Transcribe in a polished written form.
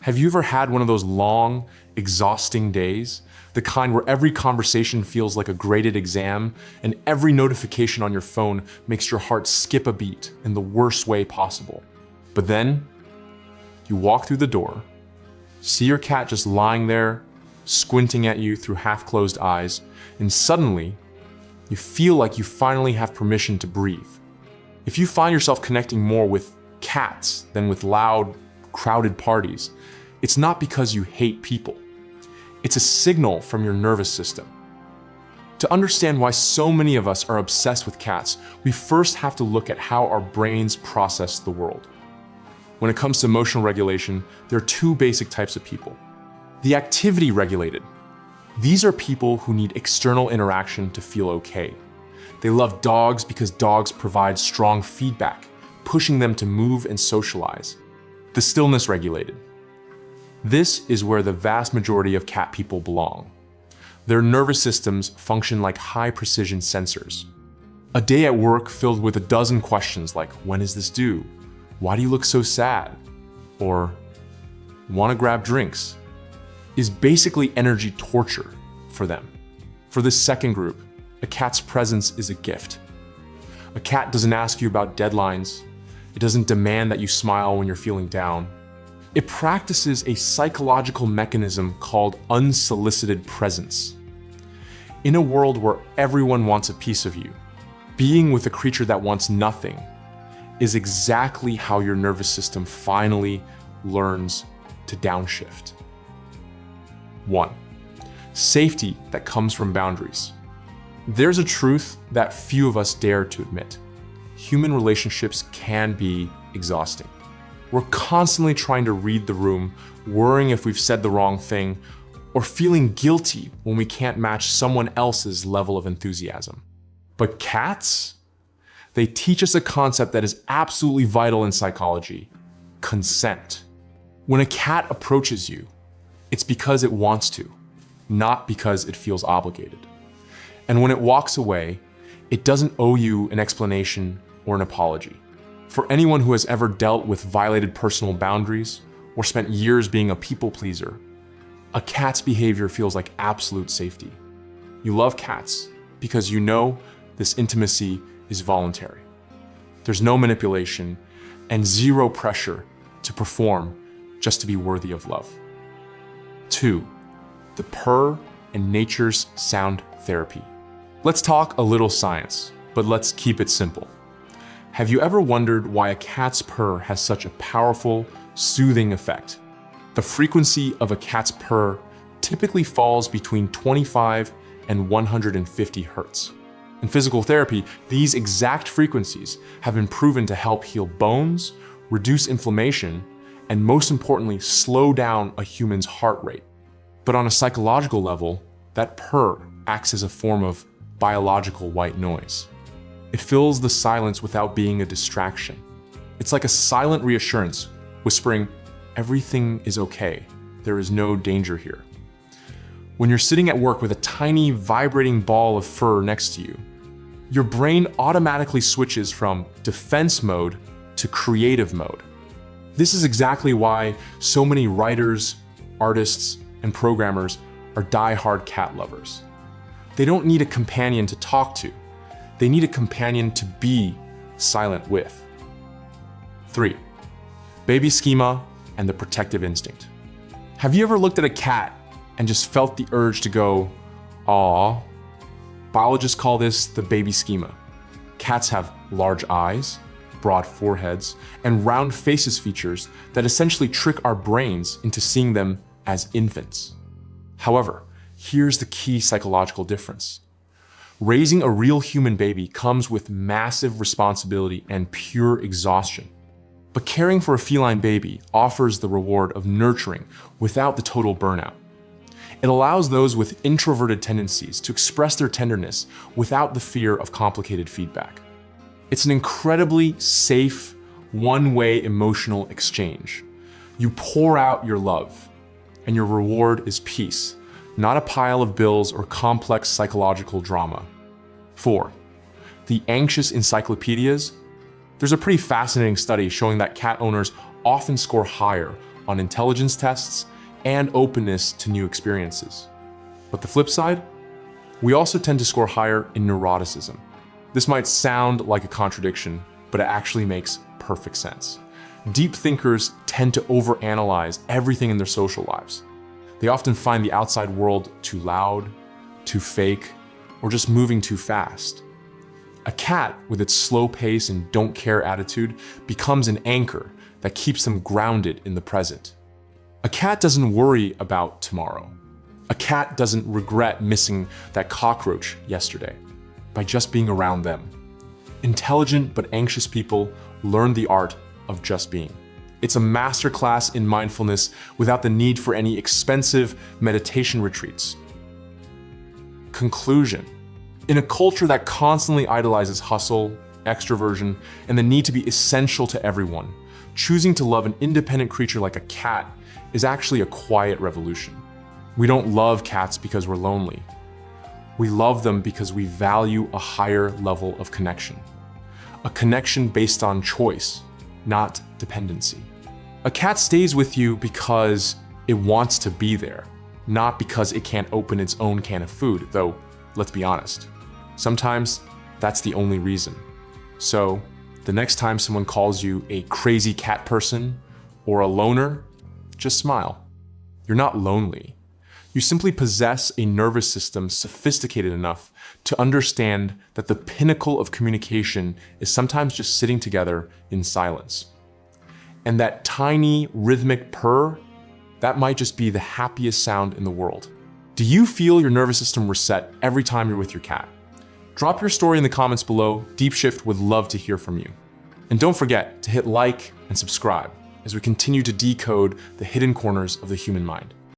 Have you ever had one of those long, exhausting days? The kind where every conversation feels like a graded exam and every notification on your phone makes your heart skip a beat in the worst way possible. But then, you walk through the door, see your cat just lying there, squinting at you through half-closed eyes, and suddenly, you feel like you finally have permission to breathe. If you find yourself connecting more with cats than with loud, crowded parties, it's not because you hate people. It's a signal from your nervous system. To understand why so many of us are obsessed with cats, we first have to look at how our brains process the world. When it comes to emotional regulation, there are two basic types of people. The activity regulated. These are people who need external interaction to feel okay. They love dogs because dogs provide strong feedback, pushing them to move and socialize. The stillness regulated. This is where the vast majority of cat people belong. Their nervous systems function like high-precision sensors. A day at work filled with a dozen questions like, when is this due? Why do you look so sad? Or, want to grab drinks? Is basically energy torture for them. For this second group, a cat's presence is a gift. A cat doesn't ask you about deadlines. It doesn't demand that you smile when you're feeling down. It practices a psychological mechanism called unsolicited presence. In a world where everyone wants a piece of you, being with a creature that wants nothing is exactly how your nervous system finally learns to downshift. 1. Safety that comes from boundaries. There's a truth that few of us dare to admit. Human relationships can be exhausting. We're constantly trying to read the room, worrying if we've said the wrong thing, or feeling guilty when we can't match someone else's level of enthusiasm. But cats? They teach us a concept that is absolutely vital in psychology: consent. When a cat approaches you, it's because it wants to, not because it feels obligated. And when it walks away, it doesn't owe you an explanation or an apology. For anyone who has ever dealt with violated personal boundaries or spent years being a people pleaser, a cat's behavior feels like absolute safety. You love cats because you know this intimacy is voluntary. There's no manipulation and zero pressure to perform just to be worthy of love. 2. The purr and nature's sound therapy. Let's talk a little science, but let's keep it simple. Have you ever wondered why a cat's purr has such a powerful, soothing effect? The frequency of a cat's purr typically falls between 25 and 150 hertz. In physical therapy, these exact frequencies have been proven to help heal bones, reduce inflammation, and most importantly, slow down a human's heart rate. But on a psychological level, that purr acts as a form of biological white noise. It fills the silence without being a distraction. It's like a silent reassurance, whispering, everything is okay. There is no danger here. When you're sitting at work with a tiny vibrating ball of fur next to you, your brain automatically switches from defense mode to creative mode. This is exactly why so many writers, artists, and programmers are die-hard cat lovers. They don't need a companion to talk to. They need a companion to be silent with. 3. Baby schema and the protective instinct. Have you ever looked at a cat and just felt the urge to go, "Aw"? Biologists call this the baby schema. Cats have large eyes, broad foreheads, and round faces features that essentially trick our brains into seeing them as infants. However, here's the key psychological difference. Raising a real human baby comes with massive responsibility and pure exhaustion. But caring for a feline baby offers the reward of nurturing without the total burnout. It allows those with introverted tendencies to express their tenderness without the fear of complicated feedback. It's an incredibly safe, one-way emotional exchange. You pour out your love, and your reward is peace, not a pile of bills or complex psychological drama. 4. The anxious encyclopedias. There's a pretty fascinating study showing that cat owners often score higher on intelligence tests and openness to new experiences. But the flip side? We also tend to score higher in neuroticism. This might sound like a contradiction, but it actually makes perfect sense. Deep thinkers tend to overanalyze everything in their social lives. They often find the outside world too loud, too fake, or just moving too fast. A cat, with its slow pace and don't care attitude, becomes an anchor that keeps them grounded in the present. A cat doesn't worry about tomorrow. A cat doesn't regret missing that cockroach yesterday by just being around them. Intelligent but anxious people learn the art of just being. It's a masterclass in mindfulness without the need for any expensive meditation retreats. Conclusion. In a culture that constantly idolizes hustle, extroversion, and the need to be essential to everyone, choosing to love an independent creature like a cat is actually a quiet revolution. We don't love cats because we're lonely. We love them because we value a higher level of connection. A connection based on choice, not dependency. A cat stays with you because it wants to be there, not because it can't open its own can of food, though, let's be honest, sometimes that's the only reason. So, the next time someone calls you a crazy cat person or a loner, just smile. You're not lonely. You simply possess a nervous system sophisticated enough to understand that the pinnacle of communication is sometimes just sitting together in silence. And that tiny rhythmic purr, that might just be the happiest sound in the world. Do you feel your nervous system reset every time you're with your cat? Drop your story in the comments below. DeepShift would love to hear from you. And don't forget to hit like and subscribe as we continue to decode the hidden corners of the human mind.